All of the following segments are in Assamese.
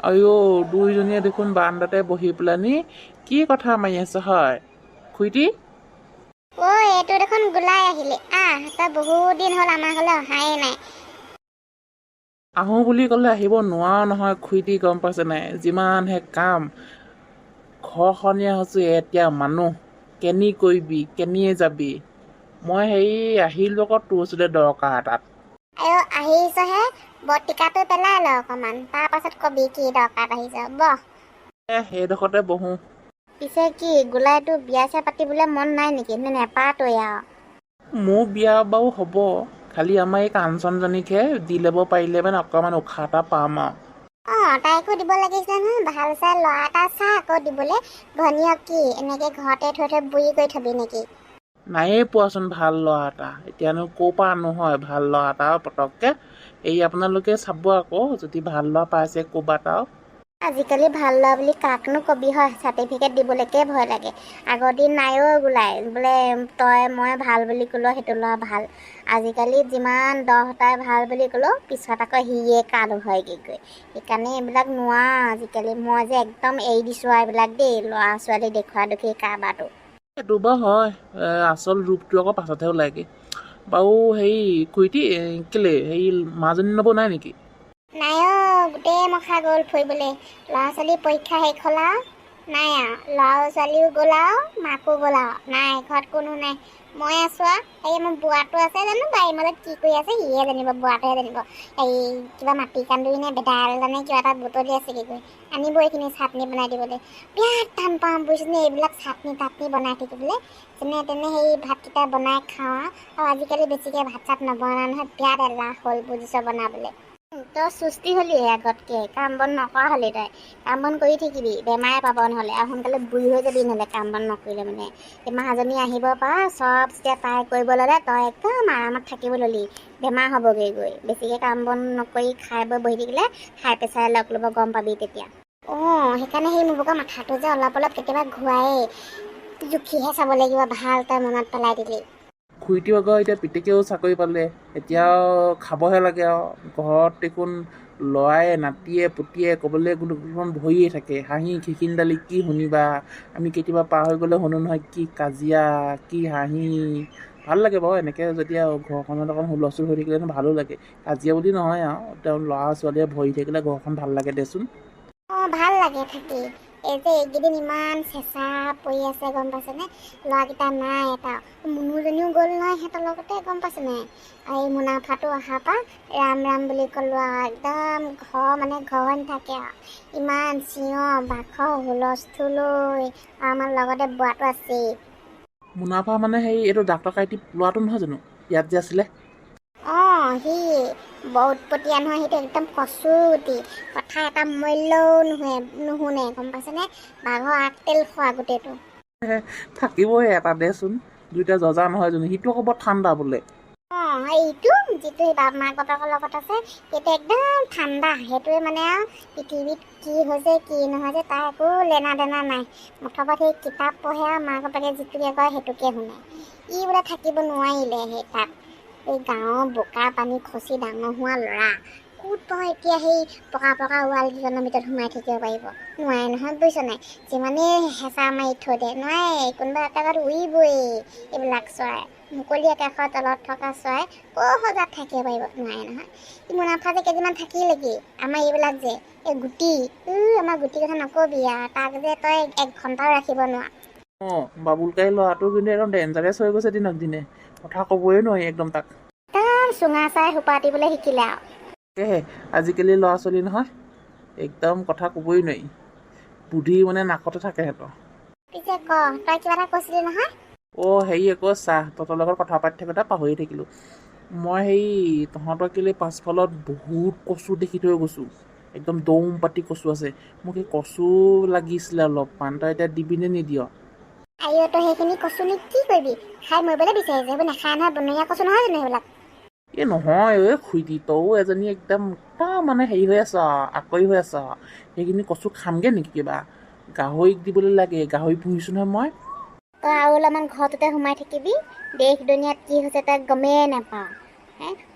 আইঅ দুইজনীয়ে দেখোন বাৰান্দাতে বহি পেলানি কি কথা মাৰি আছে হয় খুইটি। এইটো দেখোন গোলাই আহিলে। তই বহুত দিন হ'ল আমাৰ ঘৰলৈ অহাই নাই। আহোঁ বুলি ক'লে আহিব নোৱাৰো নহয় খুইটি, গম পাইছে নাই? যিমানহে কাম, ঘৰখনীয়া হৈছোঁ এতিয়া মানুহ, কেনি কৰিবি কেনিয়ে যাবি। মই আহিলোঁ আকৌ তোৰ ওচৰতে দৰকাৰ এটাত। আহিছহে, বটিকাটো পেলাই ল অকণমান, তাৰ পাছত কবি কি দৰকাৰত আহিছ। বহ। সেইডোখৰতে বহোঁ। পিছে কি গোলাইটো বিয়া চিয়া পাতিবলৈ মন নাই নেকি? নে নেপাতই আৰু? মোৰ বিয়া বাৰু হ'ব, খালি আমাৰ এই কাঞ্চনজনীকহে দি ল'ব পাৰিলে মানে অকণমান উশাহ এটা পাম আৰু। তাইকো দিব লাগিছে নহয়, ভাল চাই ল'ৰা এটা চা আকৌ দিবলৈ। ভনীয়ক কি এনেকে ঘৰতে থৈ বুঢ়ী কৰি থবি নেকি? নায়েই পোৱাচোন ভাল ল'ৰা এটা, এতিয়ানো ক'ৰ পৰা আনো হয় ভাল ল'ৰা এটা পটককৈ। আপোনালোকে চাব আকৌ যদি ভাল ল'ৰা পাইছে ক'ৰবাত আৰু। আজিকালি ভাল ল'ৰা বুলি কাকনো কবি হয়, চাৰ্টিফিকেট দিবলৈকে ভয় লাগে। আগৰ দিন নাইও গোলাই বোলে তই মই ভাল বুলি ক'লেও সেইটো ল'ৰা ভাল। আজিকালি যিমান 10টাই ভাল বুলি ক'লেও পিছত আকৌ সিয়ে কাল হয়গৈ গৈ। সেইকাৰণে এইবিলাক নোৱাৰ আজিকালি। মই যে একদম এৰি দিছোঁ আৰু এইবিলাক দেই, ল'ৰা ছোৱালী দেখুওৱা দেখি কাৰবাৰটো। সেইটো বাৰু হয়, আচল ৰূপটো আকৌ পাছতহে ওলাইগৈ। বাৰু খুইটি কেলে মাজনী নবৌ নাই নেকি? নাই গোটেই মখা গ'ল ফুৰিবলৈ। ল'ৰা ছোৱালী পৰীক্ষা শেষ হ'ল আৰু নাই আৰু, ল'ৰা ছোৱালীও গ'ল আৰু মাকো গ'ল আৰু, নাই ঘৰত কোনো নাই। মই আছোঁ আৰু। মোৰ বুঢ়াটো আছে, জানো বাৰীৰ মাজত কি কৰি আছে সিহে জানিব, বুঢ়াটোহে জানিব। কিবা মাটি কান্দুৰি নে বেদাল নে কিবা এটা বুটলি আছে কি কৰি আনিব এইখিনি চাটনি বনাই দিবলৈ। বিৰাট টান পাওঁ বুজিছনে এইবিলাক চাটনি তাটনি বনাই থাকিবলৈ। যেনে তেনে ভাতকেইটা বনাই খাওঁ আৰু আজিকালি বেছিকৈ ভাত চাত নবনাওঁ নহয়, বিৰাট এলাহ হ'ল বুজিছ বনাবলৈ। তই সুস্থি হ'লি আগতকে, কাম বন নকৰা হ'লি তই। কাম বন কৰি থাকিবি, বেমাৰে পাব নহ'লে, আৰু সোনকালে বুঢ়ী হৈ যাবি নহ'লে কাম বন নকৰিলে মানে। এই মানুহজনী আহিব পাৰ চব যেতিয়া তাই কৰিব ল'লে তই একদম আৰামত থাকিব ল'লি। বেমাৰ হ'বগৈ গৈ, বেছিকৈ কাম বন নকৰি খাই বৈ বহি থাকিলে হাই প্ৰেছাৰে লগ ল'ব, গম পাবি তেতিয়া। সেইকাৰণে মোৰবোকৰ মাথাটো যে অলপ অলপ কেতিয়াবা ঘূৰায়েই। জুখিহে চাব লাগিব, ভাল তই মনত পেলাই দিলি। খুইটিও আকৌ এতিয়া পিতেকেও চাকৰি পালে, এতিয়া খাবহে লাগে আৰু। ঘৰত দেখোন ল'ৰাই নাতিয়ে পুতিয়ে ক'বলৈ দেখোন ভৰিয়ে থাকে। হাঁহি খিখিন্দালি কি শুনিবা। আমি কেতিয়াবা পাৰ হৈ গ'লে শুনো নহয় কি কাজিয়া কি হাঁহি। ভাল লাগে বাৰু এনেকৈ যেতিয়া ঘৰখনত অকণ হুলস্থুল হৈ থাকিলে ভালো লাগে। কাজিয়া বুলি নহয় আৰু, তেওঁ ল'ৰা ছোৱালীয়ে ভৰি থাকিলে ঘৰখন ভাল লাগে দেচোন। ভাল লাগে থাকি। এই যে এইকেইদিন ইমান চেঁচা পৰি আছে গম পাইছেনে? ল'ৰাকেইটা নাই এটা। মুনুজনীও গ'ল নহয় সিহঁতৰ লগতে, গম পাইছে নাই? এই মুনাফাটো অহাৰ পৰা ৰাম ৰাম বুলি ক'লো আৰু, একদম ঘৰ নাথাকে আৰু। ইমান চিঞৰ বাখৰ হুলস্থুল আৰু আমাৰ লগতে বুঢ়াটো আছেই। মুনাফা মানে এইটো ডাক্তৰ কাইটি ল'ৰাটো নহয় জানো, ইয়াত যে আছিলে? সি বৰ উৎপতীয়া নহয়, সেইটো একদম কচুগুটি। কথা এটা মূল্যও নুশুনে গম পাইছেনে? বাঘৰ আগতেল খোৱা গোটেইটো। থাকিবই এটা দেচোন, দুইটা যজা নহয় জানো। সিটো আকৌ বৰ ঠাণ্ডা বোলে। এইটো যিটো মাক বাপেকৰ লগত আছে সেইটো একদম ঠাণ্ডা। সেইটোৱে মানে আৰু পৃথিৱীত কি হৈছে কি নহয় তাৰ একো লেনা দেনা নাই। মুঠৰ সেই কিতাপ পঢ়ে আৰু মাক বাপেকে যিটোকে কয় সেইটোকে শুনে। বোলে থাকিব নোৱাৰিলে তাত। এই গাঁৱৰ বোকা পানী খচি ডাঙৰ হোৱা ল'ৰা, ক'ত বাৰু এতিয়া পকা ৱাল কেইখনৰ ভিতৰত সোমাই থাকিব পাৰিব? নোৱাৰে নহয় বুজিছ নাই। যিমানেই হেঁচা মাৰি থৈ দিয়ে নোৱাৰে, কোনোবা এটাত উৰিবই। এইবিলাক চৰাই মুকলি আকাশৰ তলত থকা চৰাই সজাত থাকিব পাৰিব? নোৱাৰে নহয়। মুনাফা যে কেইদিনমান থাকিলে কি আমাৰ এইবিলাক যে এই গুটি, আমাৰ গুটিৰ কথা নকবি আৰু, তাক যে তই 1 ঘণ্টাও ৰাখিব নোৱাৰ। বাবুলকাই ল'ৰাটো কিন্তু একদম ডেঞ্জাৰেছ হৈ গৈছে দিনক দিনে। কথা ক'বই নোৱাৰি একদম তাক। চুঙা চাই সোপা দিবলৈ শিকিলে আৰু। তাকেহে আজিকালি ল'ৰা ছোৱালী নহয়, একদম কথা ক'বই নোৱাৰি। বুদ্ধি মানে নাকতে থাকে সিহঁতৰ। পিছে তই কিবা এটা কৈছিলি নহয়? আকৌ তহঁতৰ লগত কথা পাতি থাকোঁতে পাহৰি থাকিলোঁ। মই তহঁতৰ কেলে পাছফালত বহুত কচু দেখি থৈ গৈছোঁ। একদম দম পাতি কচু আছে। মোক কচু লাগিছিলে অলপমান, তই এতিয়া দিবিনে নিদিয়? তই সেইখিনি কচুনো কি কৰিবি? খাই মৰিবলৈ বিচাৰিছে? সেইবোৰ নাখায় নহয়, বনৰীয়া কচু নহয় জানো সেইবিলাক? নহয় খুইটি, তয়ো এজনী একদম মানে হৈ আছ আকৰি হৈ আছ। সেইখিনি কচু খামগৈ নেকি কিবা? গাহৰিক দিবলৈ লাগে, গাহৰি পুহিছোঁ নহয় মই। তই আৰু অলপমান ঘৰটোতে সোমাই থাকিবি, দেশ দুনীয়াত কি হৈছে তই গমেই নাপাওঁ।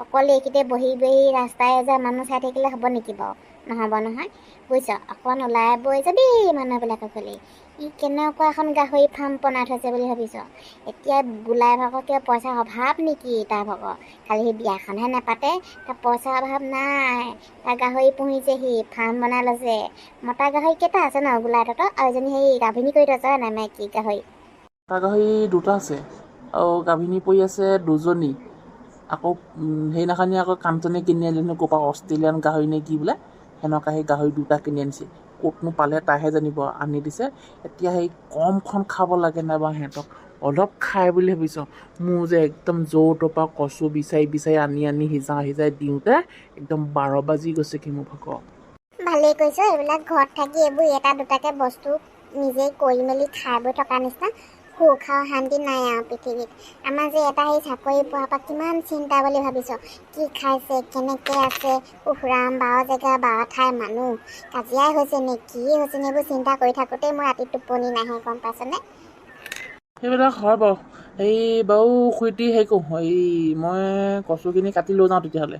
অকল এইখিনিতে বহি ৰাস্তাই মানুহ চাই থাকিলে হ'ব নেকি বাৰু? নহ'ব নহয় বুজিছ। অকণ ওলাই বৈ যাবি মানুহবিলাকক ক'লি ই কেনেকুৱা এখন গাহৰি ফাৰ্ম বনাই থৈছে বুলি ভাবিছ। এতিয়া গোলাই ভাগৰ কিয় পইচাৰ অভাৱ নেকি তাৰ ভাগৰ, খালি সি বিয়াখনহে নেপাতে, তাৰ পইচাৰ অভাৱ নাই। তাৰ গাহৰি পুহিছেহি, ফাৰ্ম বনাই লৈছে। মতা গাহৰি কেইটা আছে ন গোলাই তহঁতৰ, আৰু এজনী সেই গাভিনী কৰি থৈছে নাই মাইকী গাহৰি? মতা গাহৰি 2টা আছে আৰু গাভিনী পৰি আছে 2জনী। আকৌ সেইদিনাখনি আকৌ কাঞ্চনে কিনি আনিলে ক'ৰপৰা অষ্ট্ৰেলিয়ান গাহৰি নে কি বোলে, সেনেকুৱা সেই গাহৰি 2টা কিনি আনিছে। ক'তনো পালে তাইহে জানিব, আনি দিছে। এতিয়া সেই কমখন খাব লাগে নাইবা সিহঁতক অলপ খাই বুলি ভাবিছ। মোৰ যে একদম য'ৰ ত'ৰ পৰা কচু বিচাৰি বিচাৰি আনি সিজাই দিওঁতে একদম 12 বাজি গৈছে কি মোৰ ভাগৰ। ভালেই কৰিছ, এইবিলাক ঘৰত থাকি এইবোৰ এটা দুটাকে বস্তু নিজেই কৰি মেলি খাই বৈ থকা নিচিনা সুখ আৰু শান্তি নাই আৰু পৃথিৱীত। আমাৰ যে এটা সেই চাকৰি পোৱাৰ পৰা কিমান চিন্তা বুলি ভাবিছ, কি খাইছে কেনেকৈ আছে, উফৰাম 12 জেগা 12 ঠাইৰ মানুহ, কাজিয়াই হৈছে নে কি হৈছে নে, এইবোৰ চিন্তা কৰি থাকোঁতেই মোৰ ৰাতি টোপনি নাহে গম পাইছনে। সেইবিলাক হয় বাৰু। এই বাৰু খুইটি হেৰি কৰোঁ, এই মই কচুখিনি কাটি লৈ যাওঁ তেতিয়াহ'লে।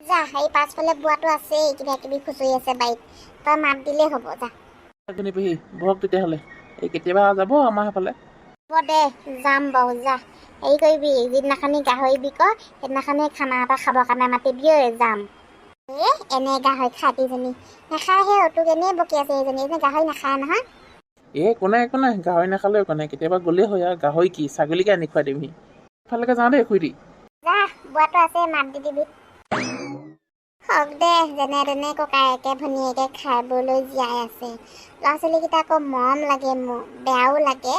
যা, সেই পাছফালে বোৱাটো আছেই কিবা কিবি খুচৰি আছে বাৰীত, তই মাত দিলেই হ'ব যা। সেইখিনি পেহী বহক তেতিয়াহ'লে, এই কেতিয়াবা যাব আমাৰ সেইফালে। হ'ব দে যাম বাৰু যা। হেৰি কৰিবি, যিদিনাখনি গাহৰি বিক সেইদিনাখনি খানা এটা খাবৰ কাৰণে মাতিবি ঐ, যাম। এনে গাহৰি খাটিজনী নাখায়হে, তোক এনেই বকি আছে এইজনী, এনে গাহৰি নাখায় নহয়। একো নাই গাহৰি নাখালেও একো নাই, কেতিয়াবা গ'লেই হয় আৰু। গাহৰি কি ছাগলীকে আনি খুৱাই দিমহি। সেইফালেকে যাওঁ দেই খুইটি। যা, বোৱাটো আছে মাত দি দিবি। হওক দে, যেনে তেনে ককায়েকে ভনীয়েকে খাই বৈ জীয়াই আছে। ল'ৰা ছোৱালীকেইটা আকৌ মৰম লাগে, মোৰ বেয়াও লাগে।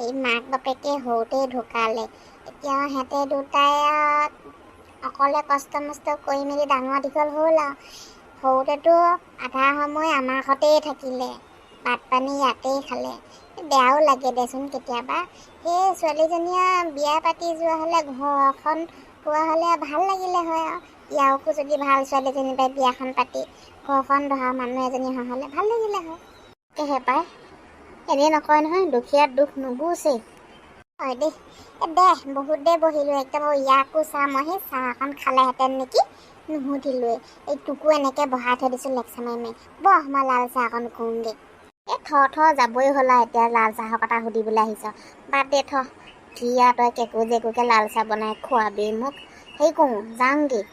এই মাক বাপেকে সৰুতেই ঢুকালে, এতিয়া সিহঁতে দুটাই অকলে কষ্ট মষ্ট কৰি মেলি ডাঙৰ দীঘল হ'ল আৰু। সৰুতেতো আধা সময় আমাৰ ঘৰতেই থাকিলে, ভাত পানী ইয়াতেই খালে। বেয়াও লাগে দেচোন কেতিয়াবা। সেই ছোৱালীজনীয়ে বিয়া পাতি যোৱা হ'লে, ঘৰখন হোৱা হ'লে ভাল লাগিলে হয় আৰু। ইয়াকো যদি ভাল ছোৱালীজনী পাই বিয়াখন পাতি ঘৰখন ধৰা মানুহ এজনী হোৱা হ'লে ভাল লাগিলে হয়। তাকেহে পাই, এনেই নকয় নহয়, দুখীয়াৰ দুখ নুগুচেই। হয় দেই, দে বহুত দেৰি বহিলোঁ, একদম ইয়াকো চাহ, মই সেই চাহ এখন খালেহেঁতেন নেকি নুসুধিলোৱে। এই তোকো এনেকৈ বহাই থৈ দিছোঁ লেকচাৰ মাৰি। বহ, মই লাল চাহ অকণ কৰোঁগৈ। এই যাবই হ'ল আৰু, এতিয়া লাল চাহৰ কথা সুধিবলৈ আহিছ। বাদ দে কি আৰু তই কেকু জেকুকে লাল চাহ বনাই খোৱাবি মোক। হেৰি কৰোঁ যাওঁগৈ।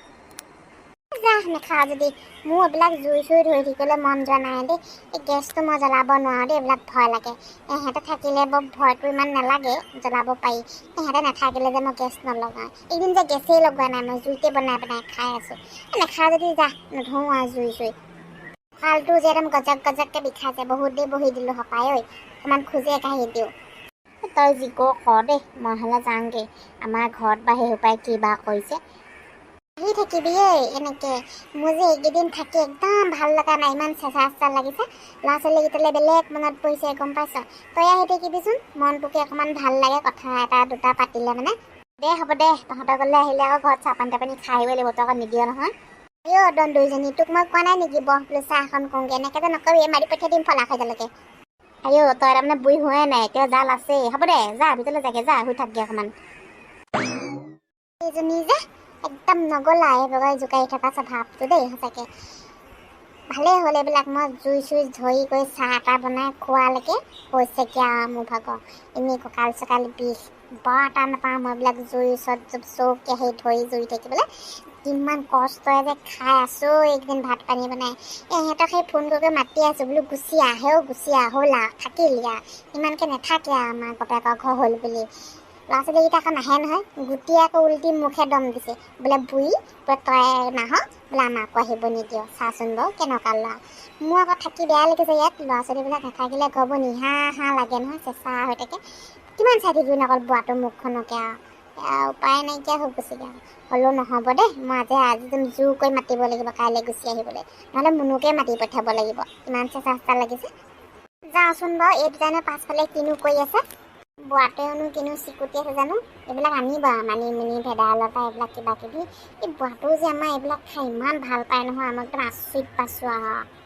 যা নেখাওঁ যদি, মোৰ এইবিলাক জুই চুই ধৰি থাকিবলৈ মন যোৱা নাই দেই। এই গেছটো মই জ্বলাব নোৱাৰোঁ দেই, এইবিলাক ভয় লাগে। ইহঁতে থাকিলে বাৰু ভয়টো ইমান নালাগে, জ্বলাব পাৰি। ইহঁতে নাথাকিলে যে মই গেছ নলগাওঁ। এদিন যে গেছেই লগোৱা নাই, মই জুইতে বনাই খাই আছোঁ। নেখাওঁ যদি যা, নধৰোঁ আৰু জুই চুই। ফালটো যে একদম গজককৈ বিষাইছে, বহুত দেৰি বহি দিলোঁ সপাই ঐ, অকণমান খোজে কাঢ়ি দিওঁ। তই যি কৰ দেই, মই হ'লে যাওঁগৈ। আমাৰ ঘৰত বা সেই সোপাই কি বা কৰিছে। আহি থাকিবি ঐ এনেকৈ, মোৰ যে এইকেইদিন থাকি একদম ভাল লগা নাই, ইমান চেঁচা লাগিছে। ল'ৰা ছোৱালীকেইটালৈ বেলেগ মনত পৰিছে গম পাইছ। তই আহি থাকিবিচোন, মনটোকে অকণমান ভাল লাগে, কথা এটা দুটা পাতিলে মানে। দে হ'ব দে, তহঁতৰ গ'লে আহিলে আকৌ ঘৰত চাহ পানী খাই আহিব লাগিব, তই আকৌ নিদিয় নহয়। দন্দুইজনী, তোক মই কোৱা নাই নেকি বহ বোলো চাহ এখন কৰোঁগৈ, এনেকৈ যে নকবি, মাৰি পঠিয়াই দিম ফলা খাইডালকে। তই তাৰমানে বুঢ়ী হোৱাই নাই, এতিয়া জাল আছেই। হ'ব দে যা, ভিতৰলৈ যাগে যা, শুই থাকগে অকণমান। এইজনী যে একদম নগ'লা, এইভাগে জোকাৰি থকা স্বভাৱটো দেই সঁচাকৈ। ভালেই হ'ল এইবিলাক মই জুই চুই ধৰি কৰি চাহ এটা বনাই খোৱালৈকে হৈছেগৈ আৰু মোৰ ভাগৰ। এনেই কঁকাল চকাল বিষ, বৰ টান নাপাওঁ মই এইবিলাক জুইৰ ওচৰত চৌকে সেই ধৰি জুই থাকিবলৈ। কিমান কষ্টৰে যে খাই আছোঁ এইকেইদিন ভাত পানী বনাই। সিহঁতক সেই ফোন কৰি মাতি আছোঁ বোলো গুচি আহ হ'ল আৰু থাকিলি আৰু, ইমানকৈ নাথাকে আৰু আমাৰ ককায়েকৰ ঘৰ হ'ল বুলি। ল'ৰা ছোৱালীকেইটা আকৌ নাহে নহয়, গোটেই আকৌ উল্টি মুখে দম দিছে, বোলে বুঢ়ী বোলে তই নাহ, বোলে আমাকো আহিব নিদিয়, চাচোন বাৰু কেনেকুৱা ল'ৰা। মোৰ আকৌ থাকি বেয়া লাগিছে ইয়াত, ল'ৰা ছোৱালীবিলাক নাথাকিলে ঘৰবোৰ নিহা লাগে নহয়, চেঁচা হৈ থাকে। কিমান চাই থাকিবি অকল বোৱাটোৰ মুখখনকে আৰু উপায় নাইকিয়া হৈ গৈছেগৈ আৰু। হ'লেও নহ'ব দেই, মই আজি জোৰ কৰি মাতিব লাগিব কাইলৈ গুচি আহিবলৈ, নহ'লে মুনুকে মাতি পঠিয়াব লাগিব, ইমান চেঁচা লাগিছে। যাওঁচোন বাৰু, এই দুটানে পাছফালে কিনো কৰি আছে, বোৱাটোৱেনো কিনো চিকুটি আছে জানো। এইবিলাক আনিব মানিমুনি ভেদাইলতা এইবিলাক কিবা কিবি। এই বোৱাটো যে আমাৰ এইবিলাক খাই ইমান ভাল পায় নহয়, আমাক একদম আচৰিত পাইছোঁ আৰু।